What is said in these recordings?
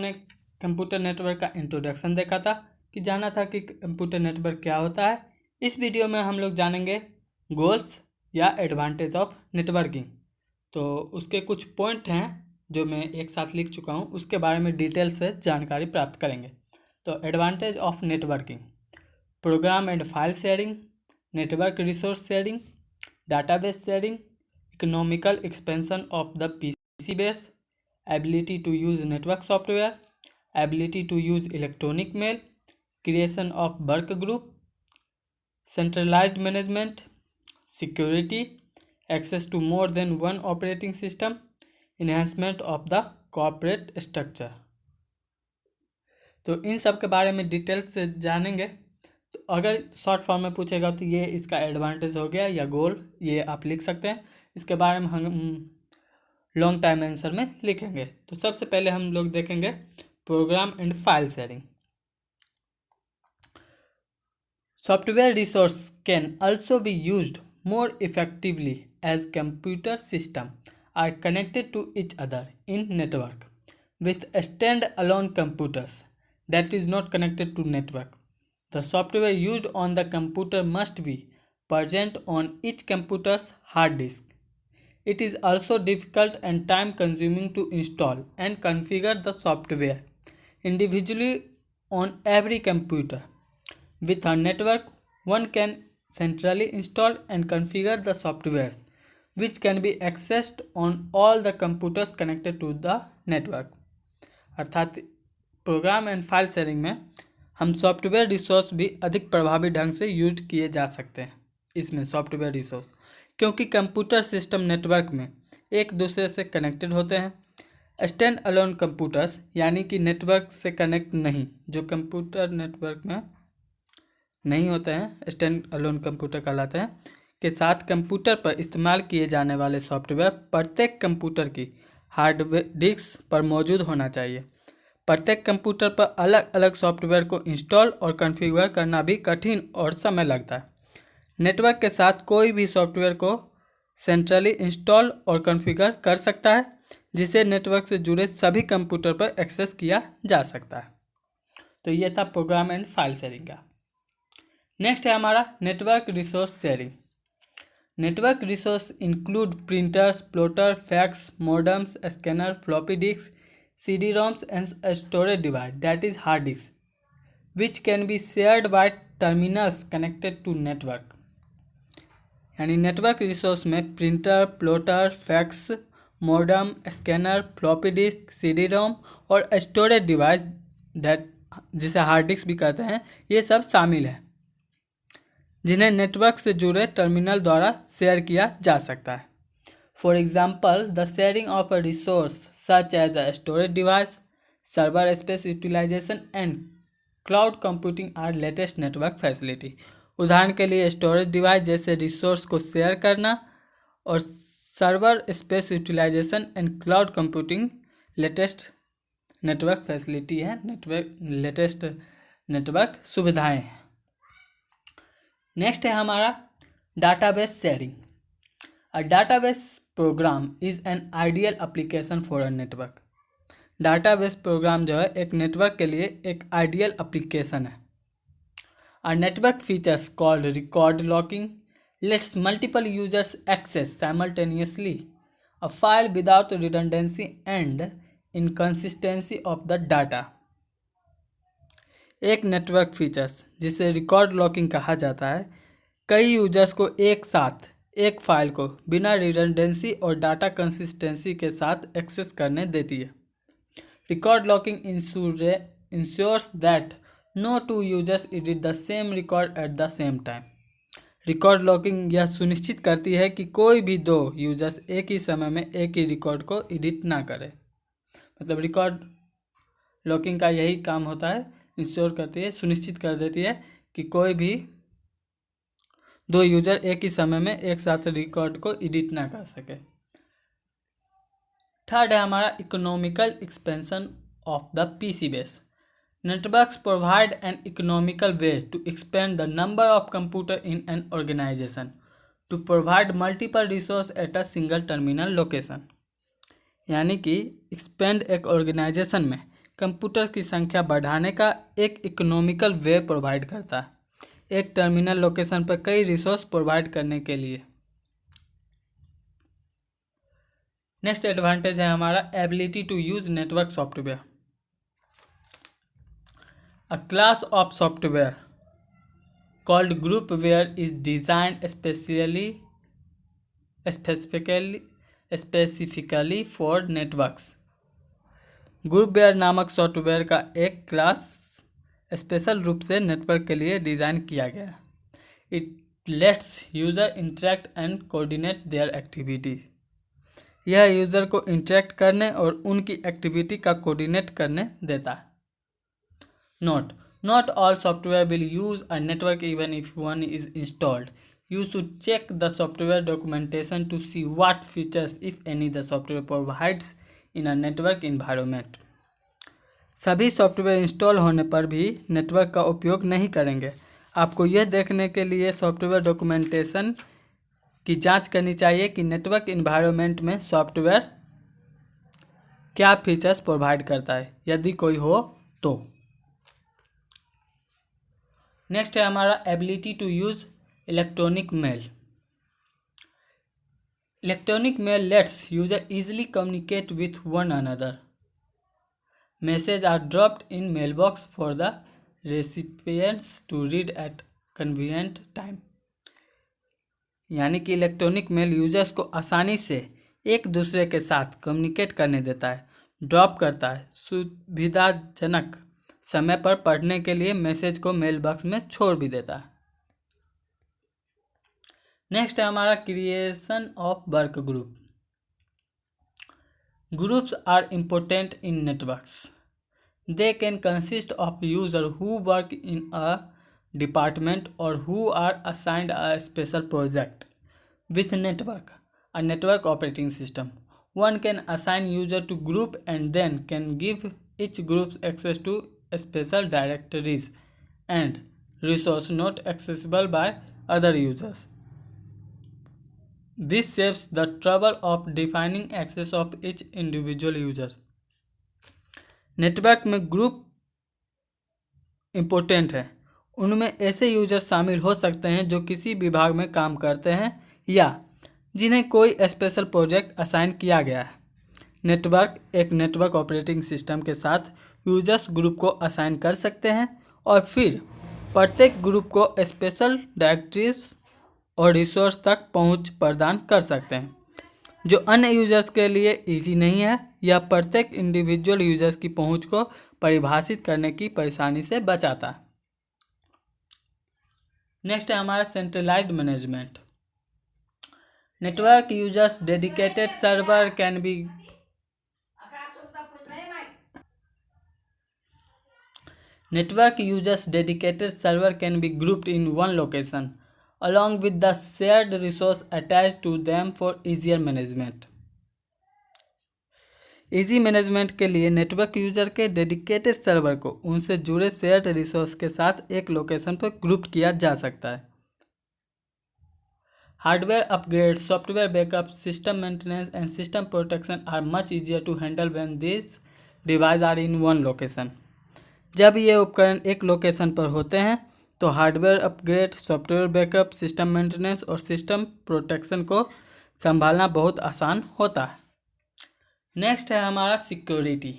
ने computer network का introduction देखा था कि जाना था कि कंप्यूटर नेटवर्क क्या होता है। इस वीडियो में हम लोग जानेंगे गोल्स या एडवांटेज ऑफ नेटवर्किंग। तो उसके कुछ पॉइंट हैं जो मैं एक साथ लिख चुका हूँ, उसके बारे में डिटेल से जानकारी प्राप्त करेंगे। तो advantage of networking: program and file sharing, network resource sharing, database sharing, economical expansion of the PC base, ability to use network software, ability to use electronic mail, creation of work group, centralized management, security, access to more than one operating system, enhancement of the corporate structure। तो इन सब के बारे में detail से जानेंगे। तो अगर short form में पूछेगा तो ये इसका एडवांटेज हो गया या गोल, ये आप लिख सकते हैं। इसके बारे में हम लॉन्ग टाइम आंसर में लिखेंगे। तो सबसे पहले हम लोग देखेंगे program and file sharing. Software resource can also be used more effectively as computer system are connected to each other in network with stand-alone computers that is not connected to network. The software used on the computer must be present on each computer's hard disk. It is also difficult and time-consuming to install and configure the software individually on every computer. With a network, one can centrally install and configure the softwares, which can be accessed on all the computers connected to the network. अर्थात programme and file sharing में हम software resource भी अधिक प्रभावी ढंग से use किए जा सकते हैं इसमें सॉफ्टवेयर रिसोर्स, क्योंकि कंप्यूटर सिस्टम नेटवर्क में एक दूसरे से कनेक्टेड होते हैं। स्टैंड अलोन कंप्यूटर्स यानी कि नेटवर्क से कनेक्ट नहीं, जो कंप्यूटर नेटवर्क में नहीं होते हैं, स्टैंड अलोन कंप्यूटर कहलाते हैं, के साथ कंप्यूटर पर इस्तेमाल किए जाने वाले सॉफ्टवेयर प्रत्येक कंप्यूटर की हार्डवेयर डिस्क पर मौजूद होना चाहिए। प्रत्येक कंप्यूटर पर अलग अलग सॉफ्टवेयर को इंस्टॉल और कॉन्फ़िगर करना भी कठिन और समय लगता है। नेटवर्क के साथ कोई भी सॉफ्टवेयर को सेंट्रली इंस्टॉल और कॉन्फ़िगर कर सकता है, जिसे नेटवर्क से जुड़े सभी कंप्यूटर पर एक्सेस किया जा सकता है। तो ये था प्रोग्राम एंड फाइल शेयरिंग का। नेक्स्ट है हमारा network resource sharing. Network resource include printers, plotter, fax, modems, scanner, floppy disk, CD-ROMs and a storage device that is hard disk, which can be shared by terminals connected to network। यानी network resource में printer, plotter, fax, modem, scanner, floppy disk, CD-ROM और storage device that जिसे hard disk भी कहते हैं, ये सब शामिल है, जिन्हें नेटवर्क से जुड़े टर्मिनल द्वारा शेयर किया जा सकता है। For example, the sharing of a resource such as a storage device, server space utilization and cloud computing are latest network facility। उदाहरण के लिए स्टोरेज डिवाइस जैसे रिसोर्स को शेयर करना और server space utilization and cloud computing latest network facility है, latest network सुविधाएं हैं। नेक्स्ट है हमारा database sharing. A database program is an ideal application for a network। Database program जो है एक नेटवर्क के लिए एक आइडियल एप्लीकेशन है। A network features called record locking lets multiple users access simultaneously a file without redundancy and inconsistency of the data। एक network features जिसे record locking कहा जाता है, कई यूजर्स को एक साथ एक फाइल को बिना रिडंडेंसी और डाटा कंसिस्टेंसी के साथ एक्सेस करने देती है। Record locking ensures that no two users edit the same record at the same time. Record locking यह सुनिश्चित करती है कि कोई भी दो यूजर्स एक ही समय में एक ही रिकॉर्ड को एडिट ना करें। मतलब रिकॉर्ड लॉकिंग का यही काम होता है, इंश्योर करती है, सुनिश्चित कर देती है कि कोई भी दो यूजर एक ही समय में एक साथ रिकॉर्ड को एडिट ना कर सके। थर्ड है हमारा economical expansion of the PC base. Networks provide an economical way to expand the number of computer in an organization to provide multiple resource at a single terminal location. यानी कि expand एक organisation में computer की संख्या बढ़ाने का एक economical वे provide करता है, एक टर्मिनल लोकेशन पर कई रिसोर्स प्रोवाइड करने के लिए। नेक्स्ट एडवांटेज है हमारा ability to use network software. A class of software called groupware is designed specifically for networks. Groupware नामक सॉफ्टवेयर का एक क्लास स्पेशल रूप से नेटवर्क के लिए डिज़ाइन किया गया है। It let's user interact and coordinate there activity. यह यूज़र को इंटरेक्ट करने और उनकी एक्टिविटी का कोऑर्डिनेट करने देता है। Not all software will use a network even if one is installed. You should check the software documentation to see what features, if any, the software provides in a network environment. सभी software install होने पर भी network का उपयोग नहीं करेंगे। आपको यह देखने के लिए सॉफ्टवेयर डॉक्यूमेंटेशन की जांच करनी चाहिए कि नेटवर्क इन्वायरमेंट में सॉफ्टवेयर क्या फीचर्स प्रोवाइड करता है, यदि कोई हो तो। नेक्स्ट है हमारा ability to use electronic mail. Electronic mail lets user easily communicate with one another. Message are dropped in mail box for the recipients to read at convenient time. यानी कि इलेक्ट्रॉनिक मेल यूजर्स को आसानी से एक दूसरे के साथ communicate करने देता है, ड्रॉप करता है, सुविधाजनक समय पर पढ़ने के लिए मैसेज को मेल बॉक्स में छोड़ भी देता है। नेक्स्ट है हमारा creation of work group. Groups are important in networks. They can consist of user who work in a department और who are assigned a special project with network, a network operating system. One can assign user to group and then can give each group access to special directories and resources not accessible by other users. This saves the trouble of defining access of each individual user. Network में group important है। उनमें ऐसे user शामिल हो सकते हैं जो किसी विभाग में काम करते हैं या जिन्हें कोई स्पेशल प्रोजेक्ट असाइन किया गया है। नेटवर्क एक नेटवर्क ऑपरेटिंग सिस्टम के साथ यूजर्स ग्रुप को असाइन कर सकते हैं और फिर प्रत्येक ग्रुप को स्पेशल डायरेक्टरीज और रिसोर्स तक पहुंच प्रदान कर सकते हैं, जो अन्य यूजर्स के लिए इजी नहीं है। यह प्रत्येक इंडिविजुअल यूजर्स की पहुंच को परिभाषित करने की परेशानी से बचाता है। नेक्स्ट है हमारा centralised management. Network users dedicated server can be Network users' dedicated server can be grouped in one location, along with the shared resource attached to them for easier management. Easy management के लिए network user के dedicated server को उनसे जुड़े shared resource के साथ एक location पर ग्रुप किया जा सकता है। Hardware upgrade, software backup, system maintenance and system protection are much easier to handle when these devices are in one location. जब ये उपकरण एक लोकेशन पर होते हैं तो hardware upgrade, software backup, system maintenance और सिस्टम प्रोटेक्शन को संभालना बहुत आसान होता है। नेक्स्ट है हमारा security.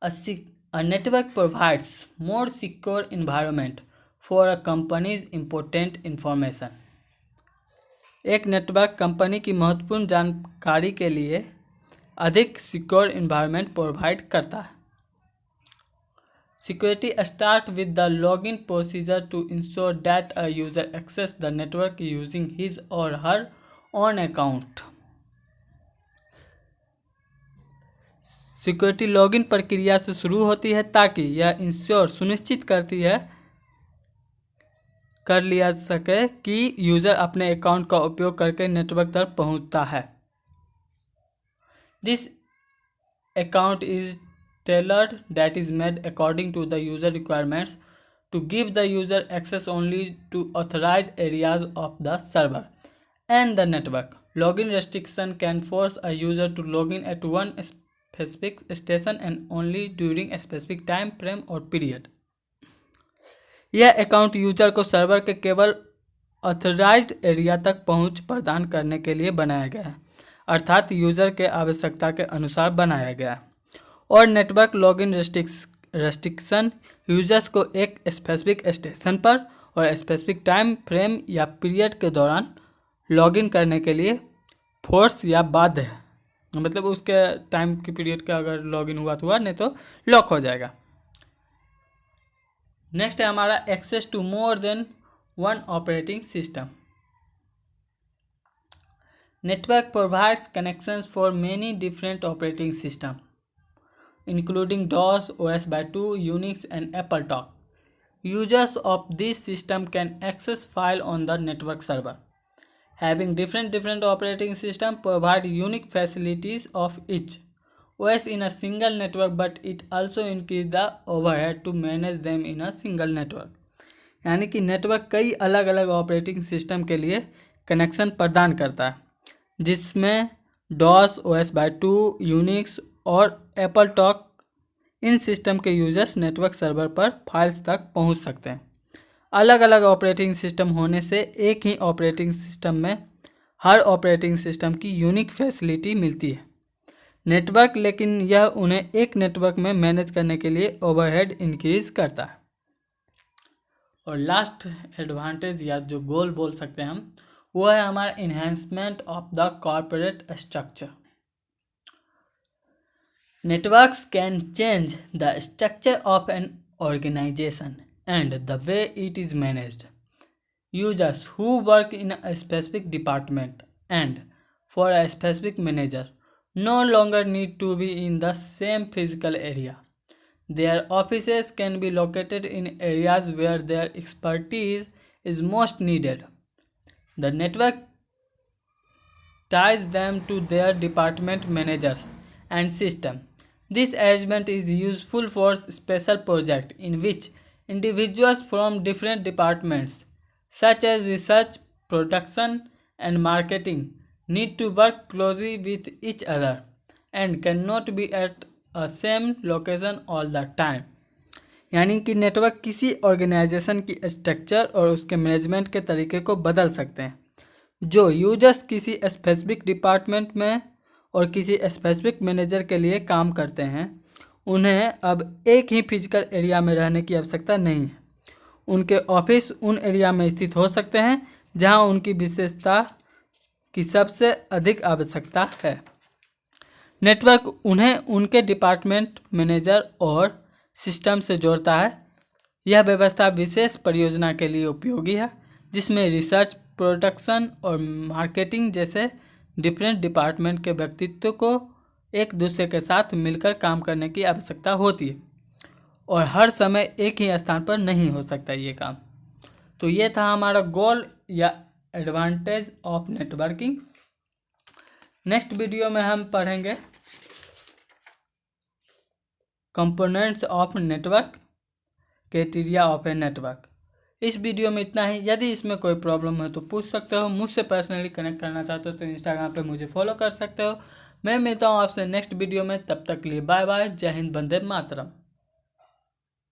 A network provides more secure environment for a companies important information. एक नेटवर्क कंपनी की महत्वपूर्ण जानकारी के लिए अधिक सिक्योर इन्वायरमेंट प्रोवाइड करता है। Security starts with the login procedure to ensure that a user accesses the network using his or her own account. Security login प्रक्रिया से शुरू होती है ताकि यह सुनिश्चित करती है कर लिया सके कि यूज़र अपने अकाउंट का उपयोग करके नेटवर्क तक पहुंचता है। This account is tailored, that is made according to the user requirements to give the user access only to authorized areas of the server and the network. Login restriction can force a user to log in at one specific station and only during a specific time frame or period. यह account user को server के केवल authorised area तक पहुंच प्रदान करने के लिए बनाया गया है, अर्थात यूजर के आवश्यकता के अनुसार बनाया गया है। और नेटवर्क लॉगिन रेस्ट्रिक्शन यूजर्स को एक स्पेसिफिक स्टेशन पर और स्पेसिफिक टाइम फ्रेम या पीरियड के दौरान लॉगिन करने के लिए फोर्स या बाध्य है, मतलब उसके टाइम की पीरियड का अगर लॉगिन हुआ तो हुआ, नहीं तो लॉक हो जाएगा। नेक्स्ट है हमारा access to more than one operating system. Network provides connections for many different operating system including DOS, OS/2, Unix and AppleTalk. Users of this system can access file on the network server. Having different operating system provide unique facilities of each OS in a single network, but it also increase the overhead to manage them in a single network. यानी कि network कई अलग अलग operating system के लिए connection प्रदान करता है, जिसमें DOS, OS/2, यूनिक्स और एप्पल टॉक इन सिस्टम के यूजर्स नेटवर्क सर्वर पर फाइल्स तक पहुंच सकते हैं। अलग अलग ऑपरेटिंग सिस्टम होने से एक ही ऑपरेटिंग सिस्टम में हर ऑपरेटिंग सिस्टम की यूनिक फैसिलिटी मिलती है नेटवर्क, लेकिन यह उन्हें एक नेटवर्क में मैनेज करने के लिए ओवरहेड इंक्रीज करता है। और लास्ट एडवांटेज या जो गोल बोल सकते हैं हम, वो है हमारा enhancement of the corporate structure. Networks can change the structure of an organization and the way it is managed. Users who work in a specific department and for a specific manager no longer need to be in the same physical area. Their offices can be located in areas where their expertise is most needed. The network ties them to their department managers and system. This arrangement is useful for special projects in which individuals from different departments, such as research, production, and marketing, need to work closely with each other and cannot be at a same location all the time. यानी कि network किसी organisation की structure और उसके management के तरीके को बदल सकते हैं। जो यूजर्स किसी स्पेसिफिक डिपार्टमेंट में और किसी स्पेसिफिक मैनेजर के लिए काम करते हैं, उन्हें अब एक ही फिजिकल एरिया में रहने की आवश्यकता नहीं है। उनके ऑफिस उन एरिया में स्थित हो सकते हैं जहां उनकी विशेषता की सबसे अधिक आवश्यकता है। नेटवर्क उन्हें उनके डिपार्टमेंट मैनेजर और सिस्टम से जोड़ता है। यह व्यवस्था विशेष परियोजना के लिए उपयोगी है, जिसमें रिसर्च, प्रोडक्शन और मार्केटिंग जैसे डिफरेंट डिपार्टमेंट के व्यक्तित्व को एक दूसरे के साथ मिलकर काम करने की आवश्यकता होती है और हर समय एक ही स्थान पर नहीं हो सकता ये काम। तो ये था हमारा गोल या advantage of networking. Next video में हम पढ़ेंगे components of network, criteria of a network. इस वीडियो में इतना ही। यदि इसमें कोई प्रॉब्लम है तो पूछ सकते हो। मुझसे पर्सनली कनेक्ट करना चाहते हो तो इंस्टाग्राम पे मुझे फॉलो कर सकते हो। मैं मिलता हूँ आपसे नेक्स्ट वीडियो में। तब तक के लिए बाय बाय। जय हिंद, वंदे मातरम।